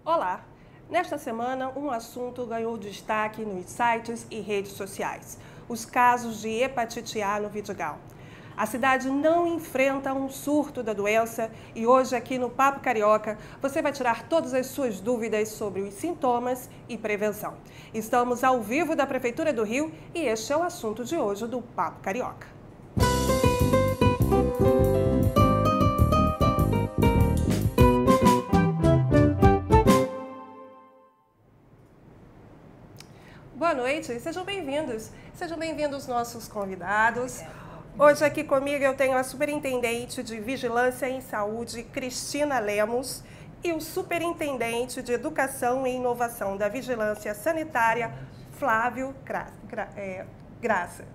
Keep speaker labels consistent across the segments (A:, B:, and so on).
A: Olá! Nesta semana, um assunto ganhou destaque nos sites e redes sociais: os casos de hepatite A no Vidigal. A cidade não enfrenta um surto da doença e hoje aqui no Papo Carioca você vai tirar todas as suas dúvidas sobre os sintomas e prevenção. Estamos ao vivo da Prefeitura do Rio e este é o assunto de hoje do Papo Carioca. Boa noite, sejam bem-vindos. Sejam bem-vindos nossos convidados. Hoje aqui comigo eu tenho a Superintendente de Vigilância em Saúde, Cristina Lemos, e o Superintendente de Educação e Inovação da Vigilância Sanitária, Flávio Graça.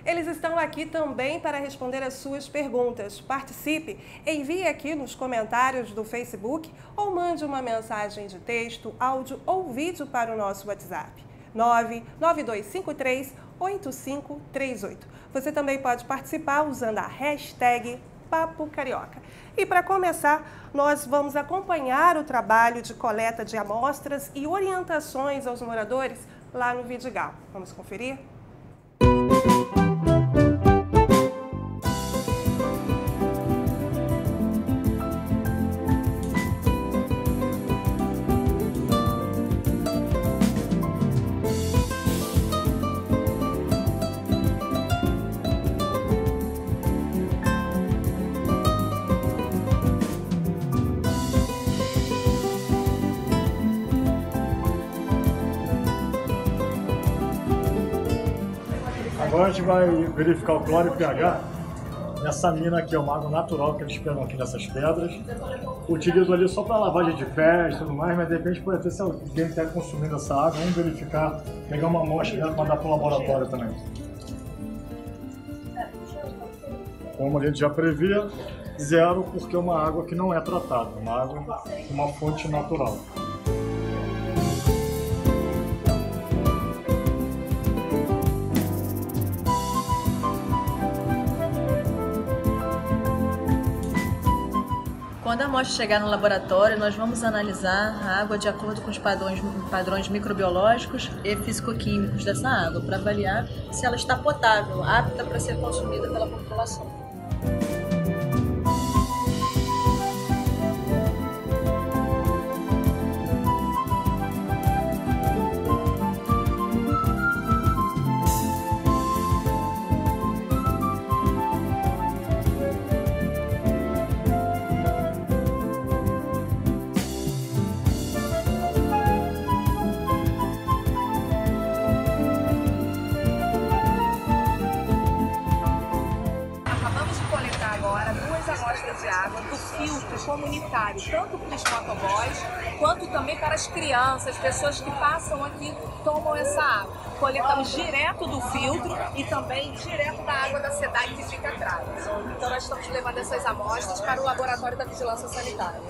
A: Eles estão aqui também para responder as suas perguntas. Participe, envie aqui nos comentários do Facebook ou mande uma mensagem de texto, áudio ou vídeo para o nosso WhatsApp 992538538. Você também pode participar usando a hashtag Papo Carioca. E para começar, nós vamos acompanhar o trabalho de coleta de amostras e orientações aos moradores lá no Vidigal. Vamos conferir?
B: Agora a gente vai verificar o cloro e o pH nessa mina aqui, é uma água natural que eles pegam aqui nessas pedras. Utilizam ali só para lavagem de pés e tudo mais, mas de repente pode ter se alguém está consumindo essa água, vamos verificar, pegar uma amostra dela e mandar para o laboratório também. Como a gente já previa, 0 porque é uma água que não é tratada, uma água, uma fonte natural.
C: Quando a amostra chegar no laboratório, nós vamos analisar a água de acordo com os padrões microbiológicos e físico-químicos dessa água, para avaliar se ela está potável, apta para ser consumida pela população.
D: De água do filtro comunitário, tanto para os motoboys quanto também para as crianças, pessoas que passam aqui tomam essa água. Coletamos direto do filtro e também direto da água da SEDAI que fica atrás. Então nós estamos levando essas amostras para o Laboratório da Vigilância Sanitária.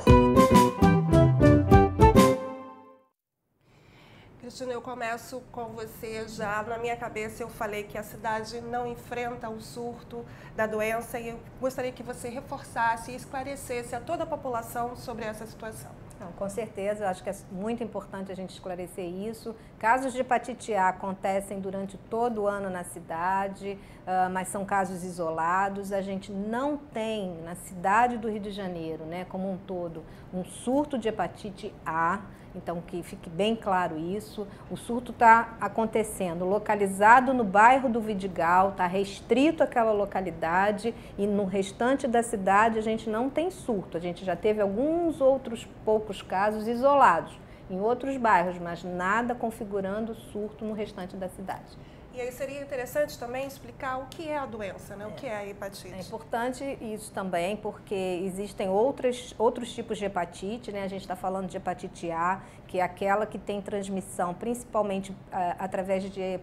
A: Cristina, eu começo com você já. Na minha cabeça eu falei que a cidade não enfrenta o surto da doença e eu gostaria que você reforçasse e esclarecesse a toda a população sobre essa situação.
E: Não, com certeza, eu acho que é muito importante a gente esclarecer isso. Casos de hepatite A acontecem durante todo o ano na cidade, mas são casos isolados. A gente não tem na cidade do Rio de Janeiro, né, como um todo, um surto de hepatite A. Então, que fique bem claro isso. O surto está acontecendo localizado no bairro do Vidigal, está restrito àquela localidade e no restante da cidade a gente não tem surto. A gente já teve alguns outros poucos casos isolados em outros bairros, mas nada configurando surto no restante da cidade.
A: E aí seria interessante também explicar o que é a doença, né? O que é a hepatite.
E: É importante isso também, porque existem outros tipos de hepatite, né? A gente está falando de hepatite A, que é aquela que tem transmissão principalmente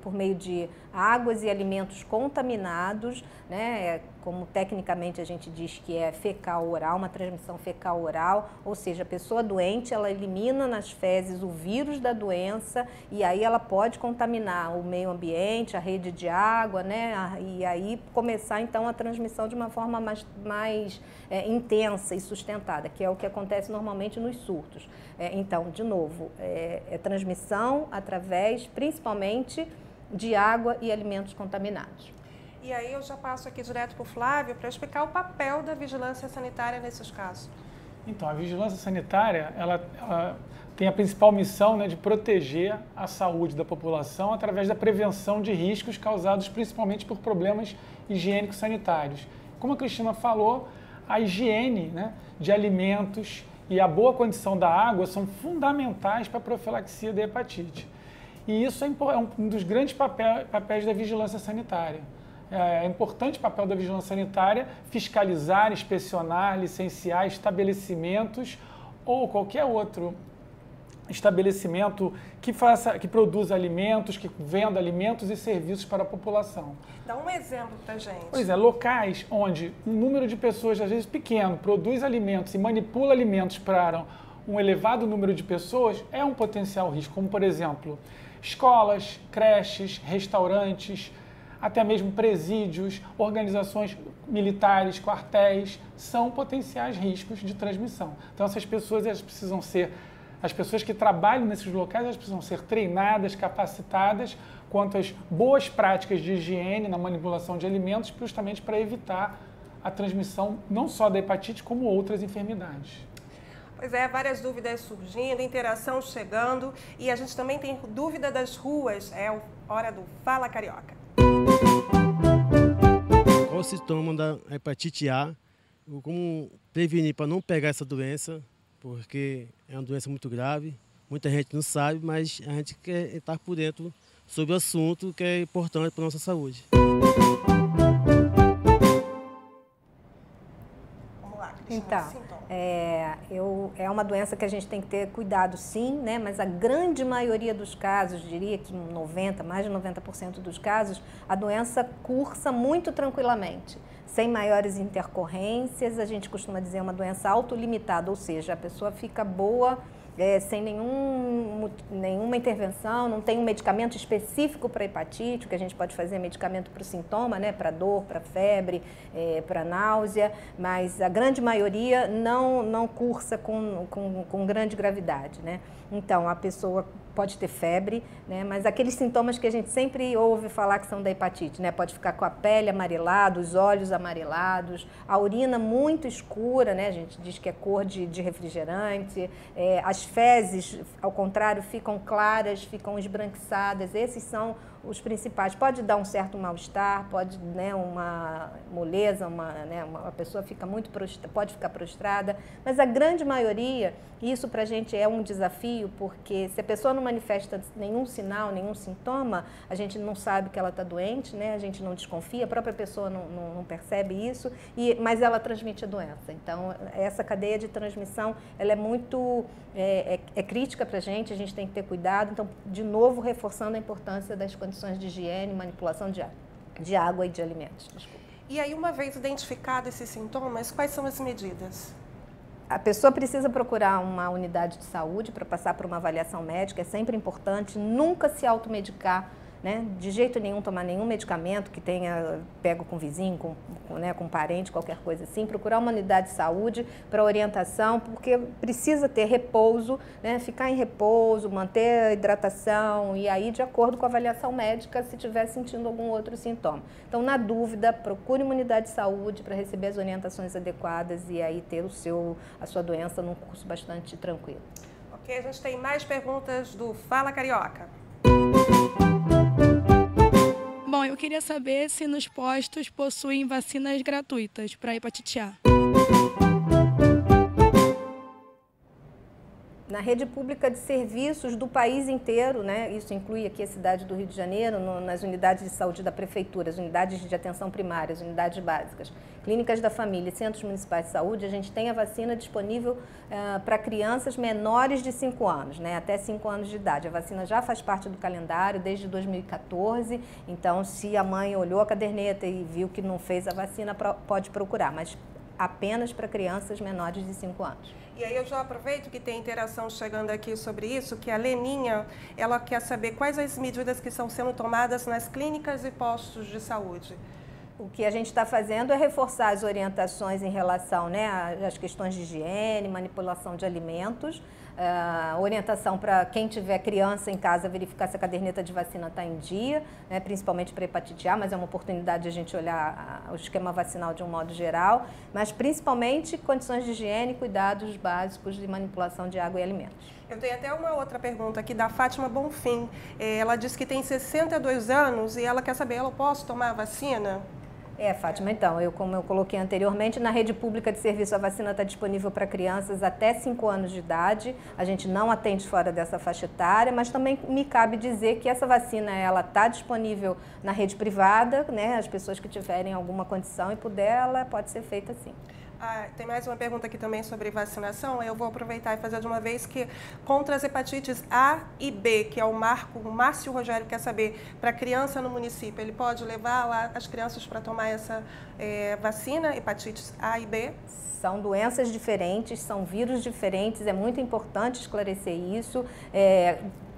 E: por meio de águas e alimentos contaminados, né? como tecnicamente a gente diz que é fecal-oral, uma transmissão fecal-oral, ou seja, a pessoa doente, ela elimina nas fezes o vírus da doença e aí ela pode contaminar o meio ambiente, a rede de água, né? E aí começar então a transmissão de uma forma mais intensa e sustentada, que é o que acontece normalmente nos surtos. Então, de novo, é transmissão através, principalmente, de água e alimentos contaminados.
A: E aí eu já passo aqui direto para o Flávio para explicar o papel da vigilância sanitária nesses casos.
F: Então, a vigilância sanitária, ela tem a principal missão, né, de proteger a saúde da população através da prevenção de riscos causados principalmente por problemas higiênicos sanitários. Como a Cristina falou, a higiene, né, de alimentos e a boa condição da água são fundamentais para a profilaxia da hepatite. E isso é um dos grandes papéis da vigilância sanitária. É importante o papel da vigilância sanitária fiscalizar, inspecionar, licenciar estabelecimentos ou qualquer outro estabelecimento que produza alimentos, que venda alimentos e serviços para a população.
A: Dá um exemplo para a gente.
F: Pois é, locais onde um número de pessoas, às vezes pequeno, produz alimentos e manipula alimentos para um elevado número de pessoas, é um potencial risco, como por exemplo, escolas, creches, restaurantes, até mesmo presídios, organizações militares, quartéis, são potenciais riscos de transmissão. Então essas pessoas, as pessoas que trabalham nesses locais, elas precisam ser treinadas, capacitadas quanto às boas práticas de higiene na manipulação de alimentos, justamente para evitar a transmissão não só da hepatite, como outras enfermidades.
A: Pois é, várias dúvidas surgindo, interação chegando e a gente também tem dúvida das ruas. É a hora do Fala Carioca.
G: Qual o sintoma da hepatite A? Como prevenir para não pegar essa doença? Porque é uma doença muito grave, muita gente não sabe, mas a gente quer estar por dentro sobre o assunto que é importante para a nossa saúde.
A: Vamos lá,
E: então, é uma doença que a gente tem que ter cuidado sim, né? Mas a grande maioria dos casos, diria que mais de 90% dos casos, a doença cursa muito tranquilamente, sem maiores intercorrências. A gente costuma dizer uma doença autolimitada, ou seja, a pessoa fica boa sem nenhuma intervenção, não tem um medicamento específico para hepatite, o que a gente pode fazer é medicamento para o sintoma, né, para dor, para febre, para náusea, mas a grande maioria não cursa com grande gravidade, né? Então, a pessoa pode ter febre, né? Mas aqueles sintomas que a gente sempre ouve falar que são da hepatite, né? Pode ficar com a pele amarelada, os olhos amarelados, a urina muito escura, né? A gente diz que é cor de refrigerante, as fezes, ao contrário, ficam claras, ficam esbranquiçadas. Esses são os principais. Pode dar um certo mal-estar, pode, né, uma moleza, a pessoa fica pode ficar prostrada, mas a grande maioria, isso para a gente é um desafio, porque se a pessoa não manifesta nenhum sinal, nenhum sintoma, a gente não sabe que ela está doente, né? A gente não desconfia, a própria pessoa não percebe isso, mas ela transmite a doença. Então, essa cadeia de transmissão, ela é muito crítica para a gente tem que ter cuidado. Então, de novo, reforçando a importância das condições de higiene, manipulação de água e de alimentos. Desculpa.
A: E aí, uma vez identificados esses sintomas, quais são as medidas?
E: A pessoa precisa procurar uma unidade de saúde para passar por uma avaliação médica, é sempre importante, nunca se automedicar, né? De jeito nenhum tomar nenhum medicamento que tenha pego com vizinho, com parente, qualquer coisa assim. Procurar uma unidade de saúde para orientação, porque precisa ter repouso, né? Ficar em repouso, manter a hidratação e aí de acordo com a avaliação médica se estiver sentindo algum outro sintoma. Então, na dúvida, procure uma unidade de saúde para receber as orientações adequadas e aí ter a sua doença num curso bastante tranquilo.
A: Ok, a gente tem mais perguntas do Fala Carioca.
H: Bom, eu queria saber se nos postos possuem vacinas gratuitas para hepatite A.
E: na rede pública de serviços do país inteiro, né? Isso inclui aqui a cidade do Rio de Janeiro, nas unidades de saúde da prefeitura, as unidades de atenção primária, as unidades básicas, clínicas da família e centros municipais de saúde, a gente tem a vacina disponível para crianças menores de 5 anos, né? Até 5 anos de idade. A vacina já faz parte do calendário desde 2014, então se a mãe olhou a caderneta e viu que não fez a vacina, pode procurar, mas apenas para crianças menores de 5 anos.
A: E aí eu já aproveito que tem interação chegando aqui sobre isso, que a Leninha, ela quer saber quais as medidas que estão sendo tomadas nas clínicas e postos de saúde.
E: O que a gente está fazendo é reforçar as orientações em relação, né, às questões de higiene, manipulação de alimentos, orientação para quem tiver criança em casa verificar se a caderneta de vacina está em dia, né, principalmente para hepatite A, mas é uma oportunidade de a gente olhar o esquema vacinal de um modo geral, mas principalmente condições de higiene, cuidados básicos de manipulação de água e alimentos.
A: Eu tenho até uma outra pergunta aqui da Fátima Bonfim. Ela diz que tem 62 anos e ela quer saber, eu posso tomar a vacina?
E: Fátima, então, como eu coloquei anteriormente, na rede pública de serviço a vacina está disponível para crianças até 5 anos de idade. A gente não atende fora dessa faixa etária, mas também me cabe dizer que essa vacina ela está disponível na rede privada, né? As pessoas que tiverem alguma condição e puder, ela pode ser feita sim.
A: Tem mais uma pergunta aqui também sobre vacinação. Eu vou aproveitar e fazer de uma vez que contra as hepatites A e B, que é o Márcio Rogério quer saber, para criança no município, ele pode levar lá as crianças para tomar essa vacina, hepatites A e B?
E: São doenças diferentes, são vírus diferentes, é muito importante esclarecer isso.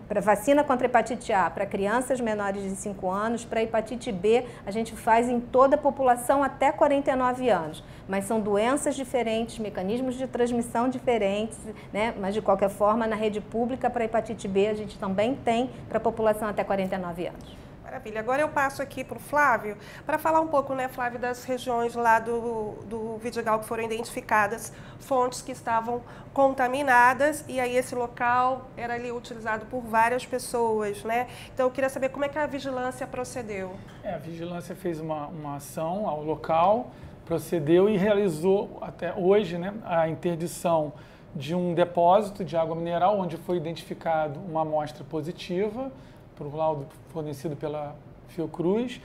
E: Para vacina contra hepatite A, para crianças menores de 5 anos, para hepatite B, a gente faz em toda a população até 49 anos. Mas são doenças diferentes, mecanismos de transmissão diferentes, né? Mas de qualquer forma, na rede pública, para hepatite B, a gente também tem para a população até 49 anos.
A: Maravilha. Agora eu passo aqui para o Flávio, para falar um pouco, né, Flávio, das regiões lá do Vidigal que foram identificadas, fontes que estavam contaminadas, e aí esse local era ali utilizado por várias pessoas, né? Então eu queria saber como é que a vigilância procedeu.
F: A vigilância fez uma ação ao local, procedeu e realizou até hoje, né, a interdição de um depósito de água mineral, onde foi identificado uma amostra positiva, por um laudo fornecido pela Fiocruz,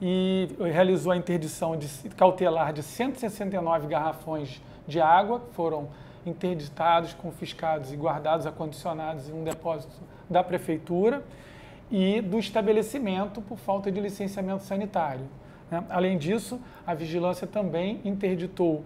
F: e realizou a interdição cautelar de 169 garrafões de água, que foram interditados, confiscados e guardados, acondicionados em um depósito da Prefeitura e do estabelecimento por falta de licenciamento sanitário, né? Além disso, a vigilância também interditou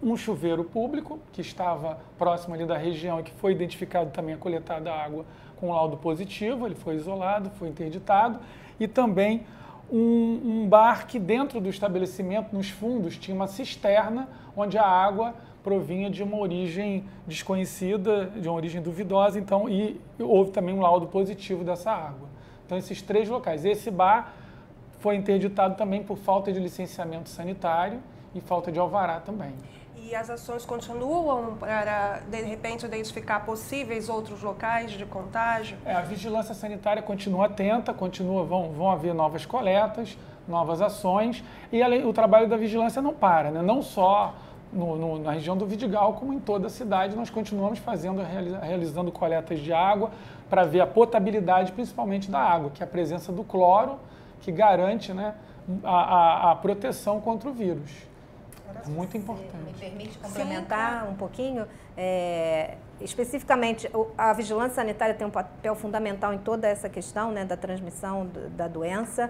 F: um chuveiro público que estava próximo ali da região e que foi identificado também a coletada água com laudo positivo, ele foi isolado, foi interditado, e também um bar que dentro do estabelecimento, nos fundos, tinha uma cisterna onde a água provinha de uma origem desconhecida, de uma origem duvidosa, então, e houve também um laudo positivo dessa água. Então, esses 3 locais. Esse bar foi interditado também por falta de licenciamento sanitário e falta de alvará também.
A: E as ações continuam para, de repente, identificar possíveis outros locais de contágio?
F: A vigilância sanitária continua atenta, vão haver novas coletas, novas ações, e o trabalho da vigilância não para, né? Não só na região do Vidigal, como em toda a cidade, nós continuamos realizando coletas de água para ver a potabilidade, principalmente da água, que é a presença do cloro, que garante, né, a proteção contra o vírus. É muito importante.
E: Me permite complementar um pouquinho? Especificamente, a vigilância sanitária tem um papel fundamental em toda essa questão, né, da transmissão da doença,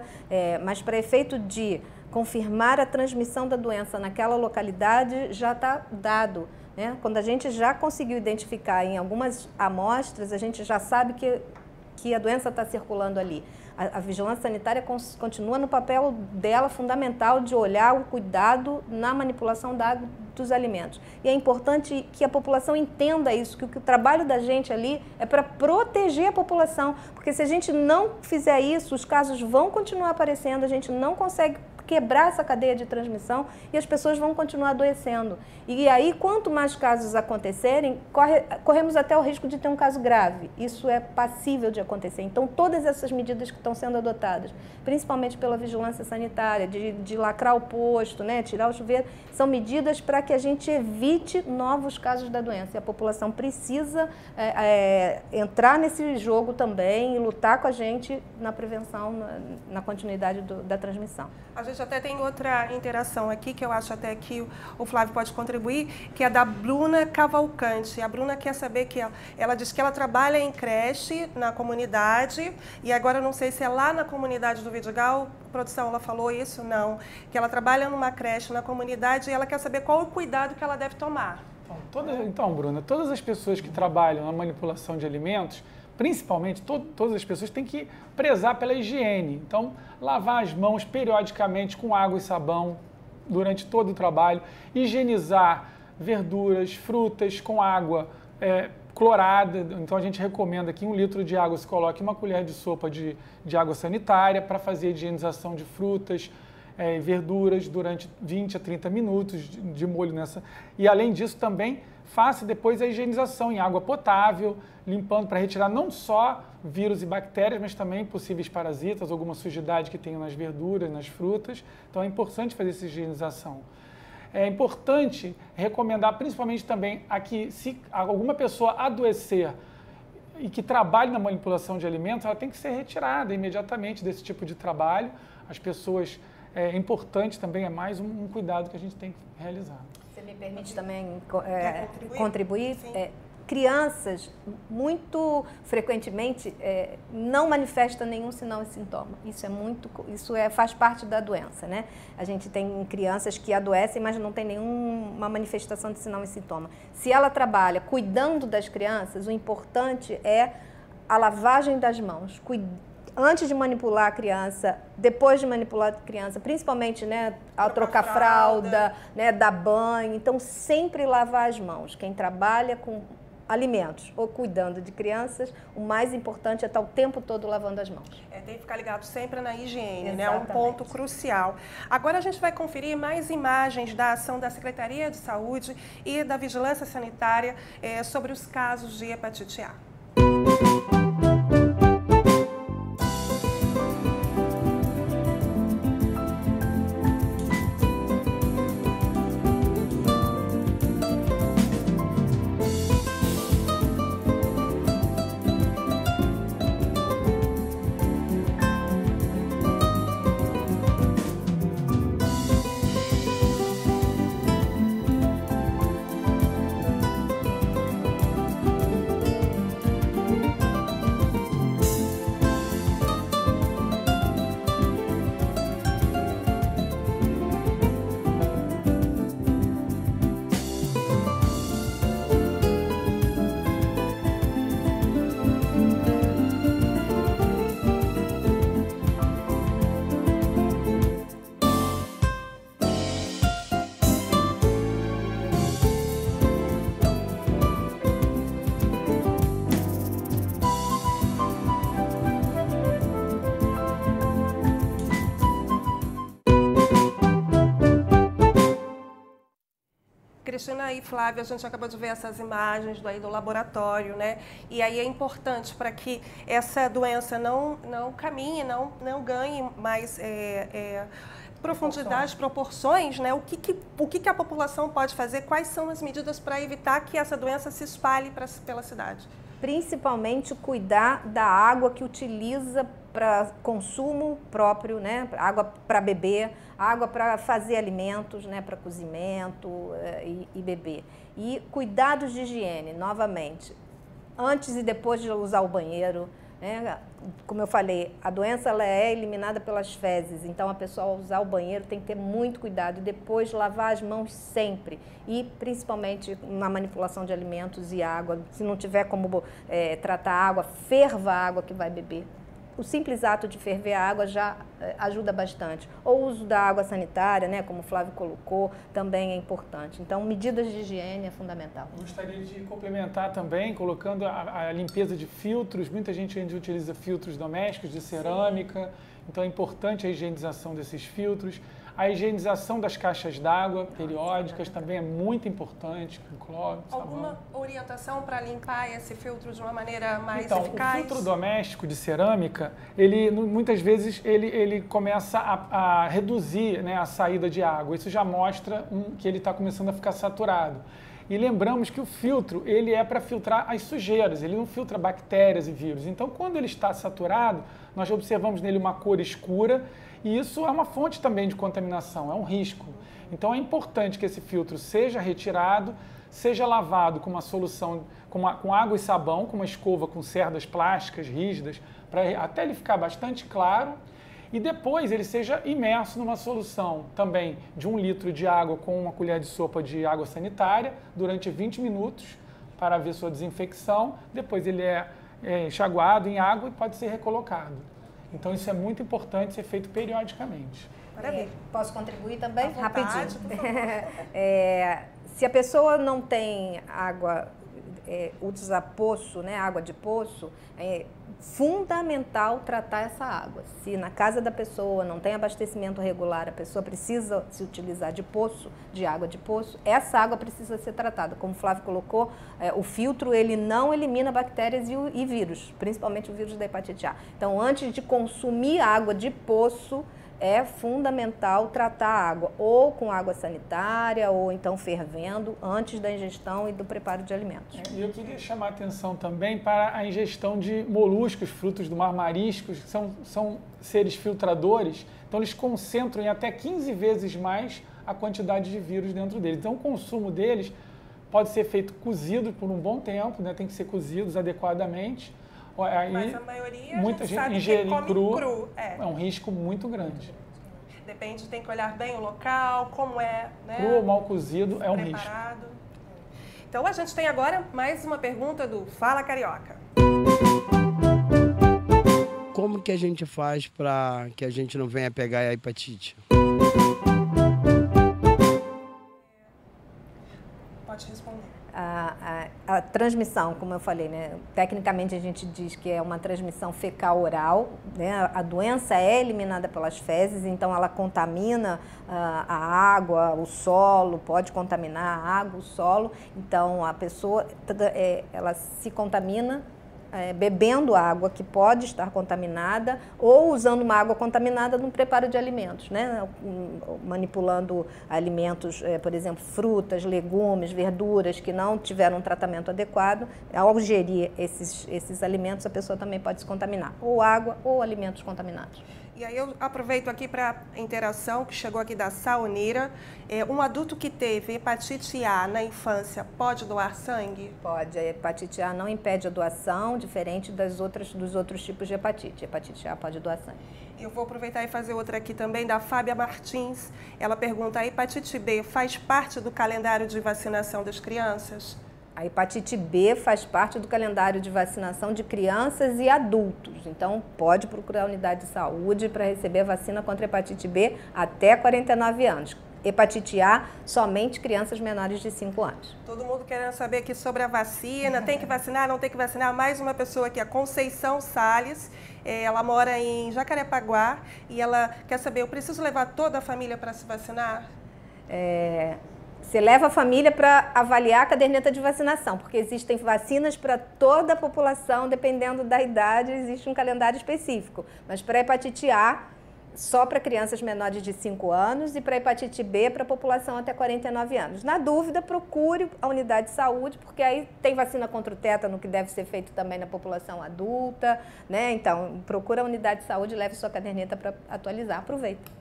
E: mas para efeito de confirmar a transmissão da doença naquela localidade já está dado, né? Quando a gente já conseguiu identificar em algumas amostras, a gente já sabe que a doença está circulando ali. A vigilância sanitária continua no papel dela fundamental de olhar o cuidado na manipulação dos alimentos. E é importante que a população entenda isso, que o trabalho da gente ali é para proteger a população, porque se a gente não fizer isso, os casos vão continuar aparecendo, a gente não consegue quebrar essa cadeia de transmissão e as pessoas vão continuar adoecendo. E aí, quanto mais casos acontecerem, corremos até o risco de ter um caso grave. Isso é passível de acontecer. Então, todas essas medidas que estão sendo adotadas, principalmente pela vigilância sanitária, de lacrar o posto, né, tirar o chuveiro, são medidas para que a gente evite novos casos da doença. E a população precisa entrar nesse jogo também e lutar com a gente na prevenção, na continuidade da transmissão.
A: A gente até tem outra interação aqui, que eu acho até que o Flávio pode contribuir, que é da Bruna Cavalcante. A Bruna quer saber que ela diz que ela trabalha em creche na comunidade, e agora eu não sei se é lá na comunidade do Vidigal, produção, ela falou isso? Não. Que ela trabalha numa creche na comunidade e ela quer saber qual o cuidado que ela deve tomar.
F: Então, Bruna, todas as pessoas que trabalham na manipulação de alimentos, principalmente todas as pessoas têm que prezar pela higiene. Então, lavar as mãos periodicamente com água e sabão durante todo o trabalho, higienizar verduras, frutas com água clorada. Então, a gente recomenda que em 1 litro de água se coloque 1 colher de sopa de água sanitária para fazer a higienização de frutas e verduras durante 20 a 30 minutos de molho nessa. E, além disso, também faça depois a higienização em água potável, limpando para retirar não só vírus e bactérias, mas também possíveis parasitas, alguma sujidade que tenha nas verduras, nas frutas. Então é importante fazer essa higienização. É importante recomendar, principalmente também, aqui, se alguma pessoa adoecer e que trabalhe na manipulação de alimentos, ela tem que ser retirada imediatamente desse tipo de trabalho. As pessoas, é importante também, é mais um cuidado que a gente tem que realizar.
E: Você me permite também contribuir? Crianças, muito frequentemente, não manifestam nenhum sinal e sintoma. Isso faz parte da doença, né? A gente tem crianças que adoecem, mas não tem nenhuma manifestação de sinal e sintoma. Se ela trabalha cuidando das crianças, o importante é a lavagem das mãos, antes de manipular a criança, depois de manipular a criança, principalmente, né, ao trocar fralda, né, dar banho. Então, sempre lavar as mãos. Quem trabalha com alimentos ou cuidando de crianças, o mais importante é estar o tempo todo lavando as mãos.
A: Tem que ficar ligado sempre na higiene, né? É um ponto crucial. Agora a gente vai conferir mais imagens da ação da Secretaria de Saúde e da Vigilância Sanitária sobre os casos de hepatite A. Cristina e Flávia, a gente acabou de ver essas imagens do laboratório, né? E aí é importante para que essa doença não caminhe, não ganhe mais profundidade, proporções, né? O que a população pode fazer? Quais são as medidas para evitar que essa doença se espalhe pela cidade?
E: Principalmente cuidar da água que utiliza para consumo próprio, né? Água para beber, água para fazer alimentos, né? Para cozimento e beber. E cuidados de higiene, novamente, antes e depois de usar o banheiro. Né? Como eu falei, a doença ela é eliminada pelas fezes, então a pessoa ao usar o banheiro tem que ter muito cuidado e depois lavar as mãos sempre e principalmente na manipulação de alimentos e água. Se não tiver como tratar a água, ferva a água que vai beber. o simples ato de ferver a água já ajuda bastante. O uso da água sanitária, né, como o Flávio colocou, também é importante. Então, medidas de higiene é fundamental.
F: Gostaria de complementar também, colocando a limpeza de filtros. Muita gente ainda utiliza filtros domésticos de cerâmica, então é importante a higienização desses filtros. A higienização das caixas d'água periódicas também é muito importante, com cloro, sabão.
A: Alguma orientação para limpar esse filtro de uma maneira mais
F: então,
A: eficaz?
F: O filtro doméstico de cerâmica, ele muitas vezes ele começa a reduzir, né, a saída de água. Isso já mostra que ele está começando a ficar saturado. E lembramos que o filtro, ele é para filtrar as sujeiras, ele não filtra bactérias e vírus. Então, quando ele está saturado, nós observamos nele uma cor escura, e isso é uma fonte também de contaminação, é um risco. Então é importante que esse filtro seja retirado, seja lavado com uma solução, com água e sabão, com uma escova com cerdas plásticas rígidas, até ele ficar bastante claro, e depois ele seja imerso numa solução também de 1 litro de água com uma colher de sopa de água sanitária durante 20 minutos para ver sua desinfecção. Depois ele é enxaguado em água e pode ser recolocado. Então isso é muito importante ser feito periodicamente.
A: Maravilha.
E: Posso contribuir também?
A: Rapidinho.
E: Se a pessoa não tem água, usa poço, né, água de poço, é fundamental tratar essa água. Se na casa da pessoa não tem abastecimento regular, a pessoa precisa se utilizar de poço, de água de poço, essa água precisa ser tratada. Como o Flávio colocou, o filtro ele não elimina bactérias e vírus, principalmente o vírus da hepatite A. Então, antes de consumir água de poço, é fundamental tratar a água ou com água sanitária ou então fervendo antes da ingestão e do preparo de alimentos.
F: E eu queria chamar a atenção também para a ingestão de moluscos, frutos do mar, mariscos, que são seres filtradores, então eles concentram em até 15 vezes mais a quantidade de vírus dentro deles. Então o consumo deles pode ser feito cozido por um bom tempo, né? Tem que ser cozidos adequadamente. Aí,
A: mas a maioria
F: muita gente ingerir cru é um risco muito grande.
A: Depende, tem que olhar bem o local, como é, né?
F: Cru ou mal cozido é um risco.
A: Então a gente tem agora mais uma pergunta do Fala Carioca.
I: Como que a gente faz para que a gente não venha pegar a hepatite?
A: Pode responder.
E: A transmissão, como eu falei, né? Tecnicamente a gente diz que é uma transmissão fecal-oral, né? A doença é eliminada pelas fezes, então ela contamina a água, o solo, pode contaminar a água, o solo, então a pessoa ela se contamina bebendo água que pode estar contaminada ou usando uma água contaminada no preparo de alimentos, né? Manipulando alimentos, por exemplo, frutas, legumes, verduras que não tiveram um tratamento adequado. Ao ingerir esses alimentos, a pessoa também pode se contaminar, ou água ou alimentos contaminados.
A: E aí eu aproveito aqui para a interação que chegou aqui da Saonira. Um adulto que teve hepatite A na infância pode doar sangue?
E: Pode. A hepatite A não impede a doação, diferente dos outros tipos de hepatite. A hepatite A pode doar sangue.
A: Eu vou aproveitar e fazer outra aqui também, da Fábia Martins. Ela pergunta, a hepatite B faz parte do calendário de vacinação das crianças?
E: A hepatite B faz parte do calendário de vacinação de crianças e adultos. Então, pode procurar a unidade de saúde para receber a vacina contra a hepatite B até 49 anos. Hepatite A, somente crianças menores de 5 anos.
A: Todo mundo querendo saber aqui sobre a vacina, tem que vacinar, não tem que vacinar. Mais uma pessoa aqui, a Conceição Salles, ela mora em Jacarepaguá e ela quer saber, eu preciso levar toda a família para se vacinar?
E: Você leva a família para avaliar a caderneta de vacinação, porque existem vacinas para toda a população, dependendo da idade, existe um calendário específico. Mas para a hepatite A, só para crianças menores de 5 anos e para a hepatite B, para a população até 49 anos. Na dúvida, procure a unidade de saúde, porque aí tem vacina contra o tétano, que deve ser feito também na população adulta, né? Então, procure a unidade de saúde e leve sua caderneta para atualizar. Aproveita.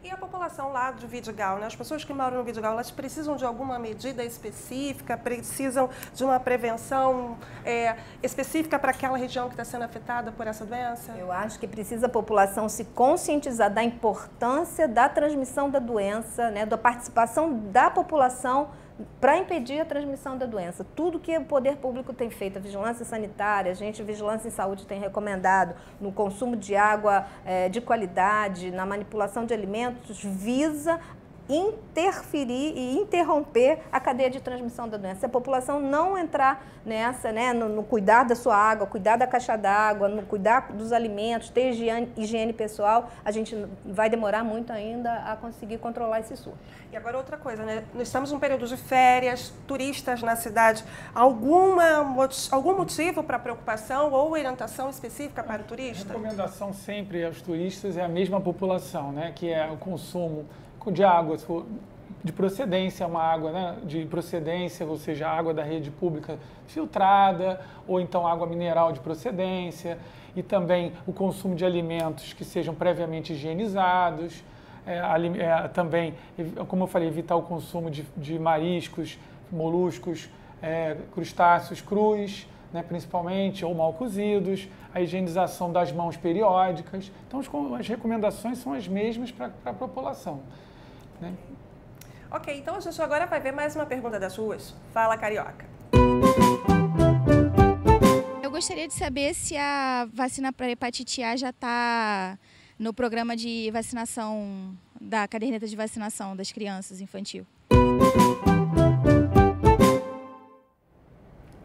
A: E a população lá do Vidigal, né? As pessoas que moram no Vidigal, elas precisam de alguma medida específica, precisam de uma prevenção específica para aquela região que está sendo afetada por essa doença?
E: Eu acho que precisa a população se conscientizar da importância da transmissão da doença, né? Da participação da população para impedir a transmissão da doença. Tudo que o poder público tem feito, a vigilância sanitária, a vigilância em saúde tem recomendado no consumo de água de qualidade, na manipulação de alimentos, visa interferir e interromper a cadeia de transmissão da doença. Se a população não entrar nessa, né, no cuidar da sua água, cuidar da caixa d'água, no cuidar dos alimentos, ter higiene pessoal, a gente vai demorar muito ainda a conseguir controlar esse surto.
A: E agora outra coisa, né? Nós estamos num período de férias, turistas na cidade. Algum motivo para preocupação ou orientação específica para o turista?
F: A recomendação sempre aos turistas é a mesma população, né? Que é o consumo de água de procedência, uma água, né, de procedência, ou seja, água da rede pública filtrada, ou então água mineral de procedência, e também o consumo de alimentos que sejam previamente higienizados, também, como eu falei, evitar o consumo de mariscos, moluscos, crustáceos crus, né, principalmente, ou mal cozidos, a higienização das mãos periódicas. Então, as recomendações são as mesmas para a população. Né?
A: Ok, então a gente agora vai ver mais uma pergunta das ruas. Fala, Carioca.
H: Eu gostaria de saber se a vacina para hepatite A já está no programa de vacinação, da caderneta de vacinação das crianças infantil.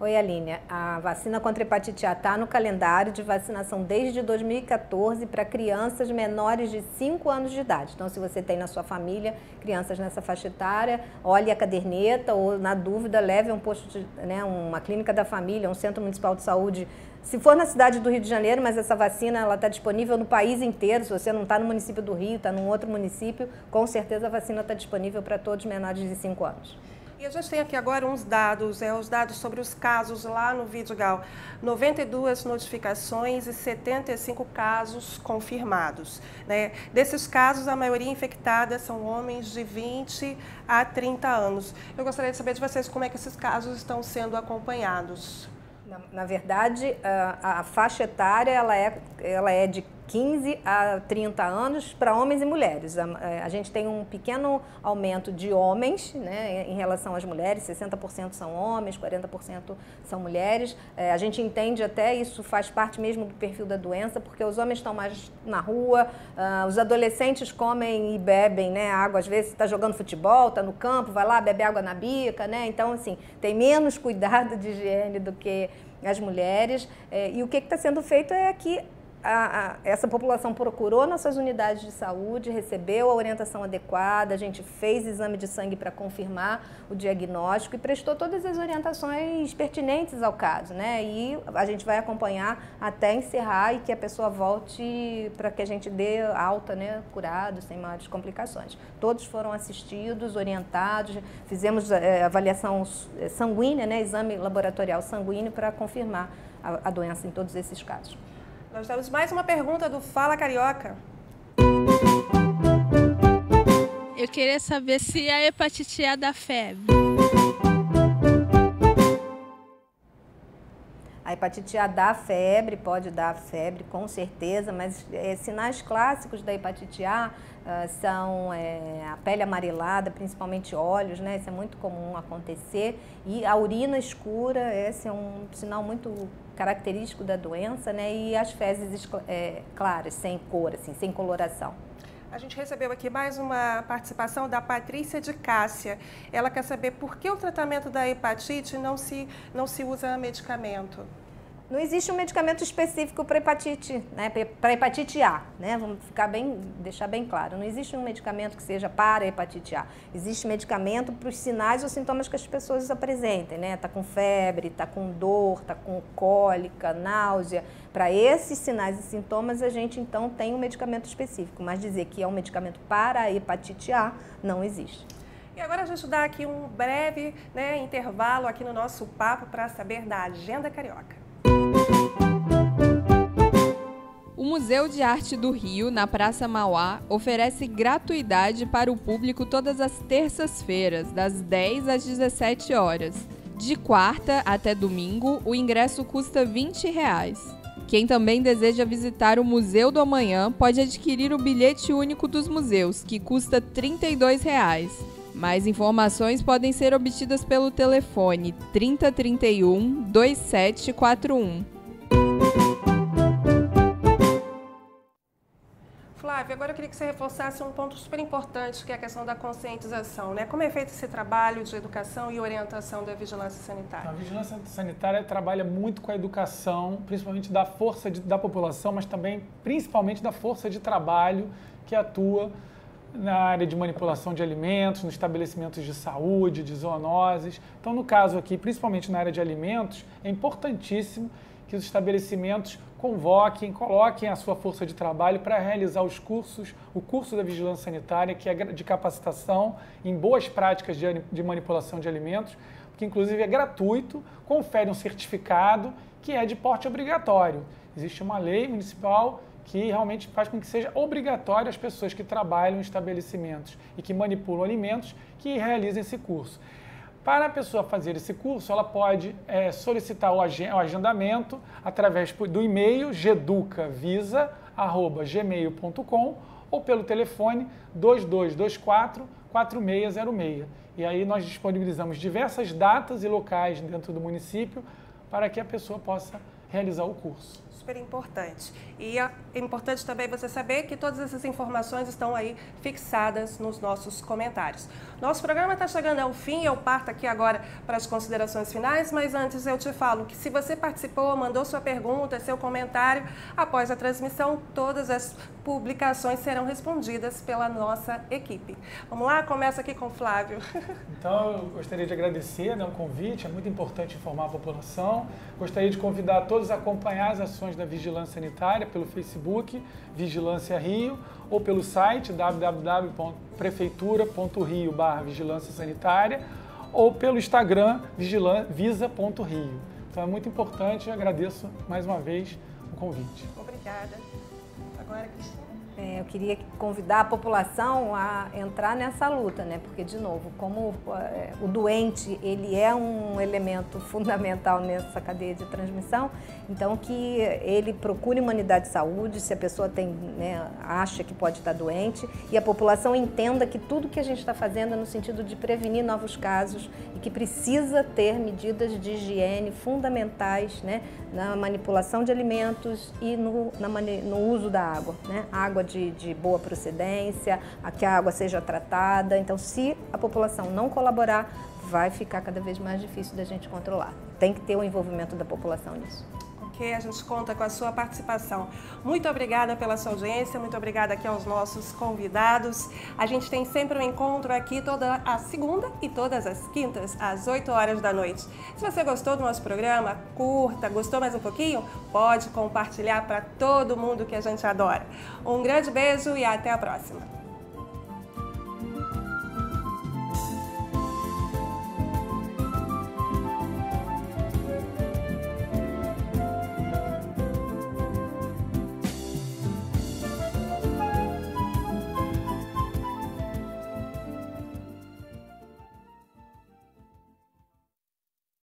E: Oi, Aline. A vacina contra a hepatite A está no calendário de vacinação desde 2014 para crianças menores de 5 anos de idade. Então, se você tem na sua família crianças nessa faixa etária, olhe a caderneta ou, na dúvida, leve a um posto uma clínica da família, um centro municipal de saúde. Se for na cidade do Rio de Janeiro, mas essa vacina está disponível no país inteiro, se você não está no município do Rio, está num outro município, com certeza a vacina está disponível para todos menores de 5 anos.
A: E a gente tem aqui agora uns dados, os dados sobre os casos lá no Vidigal. 92 notificações e 75 casos confirmados. Né? Desses casos, a maioria infectada são homens de 20 a 30 anos. Eu gostaria de saber de vocês como é que esses casos estão sendo acompanhados.
E: Na verdade, a faixa etária ela é de 15 a 30 anos para homens e mulheres. A gente tem um pequeno aumento de homens, né, em relação às mulheres, 60% são homens, 40% são mulheres. A gente entende até isso faz parte mesmo do perfil da doença, porque os homens estão mais na rua, os adolescentes comem e bebem, né, água, às vezes está jogando futebol, está no campo, vai lá, bebe água na bica, né? Então, assim, tem menos cuidado de higiene do que as mulheres. E o que está sendo feito é que essa população procurou nossas unidades de saúde, recebeu a orientação adequada, a gente fez exame de sangue para confirmar o diagnóstico e prestou todas as orientações pertinentes ao caso, né? E a gente vai acompanhar até encerrar e que a pessoa volte para que a gente dê alta, né, curado, sem maiores complicações. Todos foram assistidos, orientados, fizemos avaliação sanguínea, né, exame laboratorial sanguíneo para confirmar a doença em todos esses casos.
A: Nós temos mais uma pergunta do Fala Carioca.
H: Eu queria saber se a hepatite A dá febre.
E: A hepatite A dá febre, pode dar febre, com certeza, mas sinais clássicos da hepatite A são a pele amarelada, principalmente olhos, né? Isso é muito comum acontecer. E a urina escura, esse é um sinal muito característico da doença, né? E as fezes claras, sem cor, assim, sem coloração.
A: A gente recebeu aqui mais uma participação da Patrícia de Cássia. Ela quer saber por que o tratamento da hepatite não se usa medicamento.
E: Não existe um medicamento específico para hepatite, né, para hepatite A, né? Vamos deixar bem claro. Não existe um medicamento que seja para hepatite A. Existe medicamento para os sinais ou sintomas que as pessoas apresentem, né? Tá com febre, tá com dor, tá com cólica, náusea. Para esses sinais e sintomas a gente então tem um medicamento específico, mas dizer que é um medicamento para a hepatite A não existe.
A: E agora a gente dá aqui um breve, né, intervalo aqui no nosso papo para saber da Agenda Carioca.
J: O Museu de Arte do Rio, na Praça Mauá, oferece gratuidade para o público todas as terças-feiras, das 10 às 17 horas. De quarta até domingo, o ingresso custa R$ 20. Quem também deseja visitar o Museu do Amanhã pode adquirir o bilhete único dos museus, que custa R$ 32. Mais informações podem ser obtidas pelo telefone 3031 2741.
A: Flávia, agora eu queria que você reforçasse um ponto super importante, que é a questão da conscientização, né? Como é feito esse trabalho de educação e orientação da vigilância sanitária?
F: A vigilância sanitária trabalha muito com a educação, principalmente da força da população, mas também, principalmente, da força de trabalho que atua na área de manipulação de alimentos, nos estabelecimentos de saúde, de zoonoses. Então, no caso aqui, principalmente na área de alimentos, é importantíssimo que os estabelecimentos coloquem a sua força de trabalho para realizar o curso da vigilância sanitária, que é de capacitação em boas práticas de manipulação de alimentos, que inclusive é gratuito, confere um certificado que é de porte obrigatório. Existe uma lei municipal que realmente faz com que seja obrigatório as pessoas que trabalham em estabelecimentos e que manipulam alimentos que realizem esse curso. Para a pessoa fazer esse curso, ela pode solicitar o agendamento através do e-mail geducavisa@gmail.com ou pelo telefone 2224-4606. E aí nós disponibilizamos diversas datas e locais dentro do município para que a pessoa possa realizar o curso.
A: Super importante. E é importante também você saber que todas essas informações estão aí fixadas nos nossos comentários. Nosso programa está chegando ao fim, eu parto aqui agora para as considerações finais, mas antes eu te falo que se você participou, mandou sua pergunta, seu comentário, após a transmissão, todas as publicações serão respondidas pela nossa equipe. Vamos lá? Começa aqui com o Flávio.
F: Então, eu gostaria de agradecer o convite, é muito importante informar a população. Gostaria de convidar todos a acompanhar as ações da Vigilância Sanitária pelo Facebook, Vigilância Rio, ou pelo site www.prefeitura.rio/vigilância sanitária, ou pelo Instagram visa.rio. Então é muito importante e agradeço mais uma vez o convite.
A: Obrigada. Agora, Cristina.
E: Eu queria convidar a população a entrar nessa luta, né? Porque, de novo, como o doente ele é um elemento fundamental nessa cadeia de transmissão, então que ele procure uma unidade de saúde se a pessoa tem, né, acha que pode estar doente, e a população entenda que tudo que a gente está fazendo é no sentido de prevenir novos casos e que precisa ter medidas de higiene fundamentais, né, na manipulação de alimentos e no uso da água, né? Água de boa procedência, que a água seja tratada. Então, se a população não colaborar, vai ficar cada vez mais difícil da gente controlar. Tem que ter o envolvimento da população nisso.
A: Ok, a gente conta com a sua participação. Muito obrigada pela sua audiência, muito obrigada aqui aos nossos convidados. A gente tem sempre um encontro aqui toda a segunda e todas as quintas, às 8 horas da noite. Se você gostou do nosso programa, curta, gostou mais um pouquinho, pode compartilhar para todo mundo que a gente adora. Um grande beijo e até a próxima.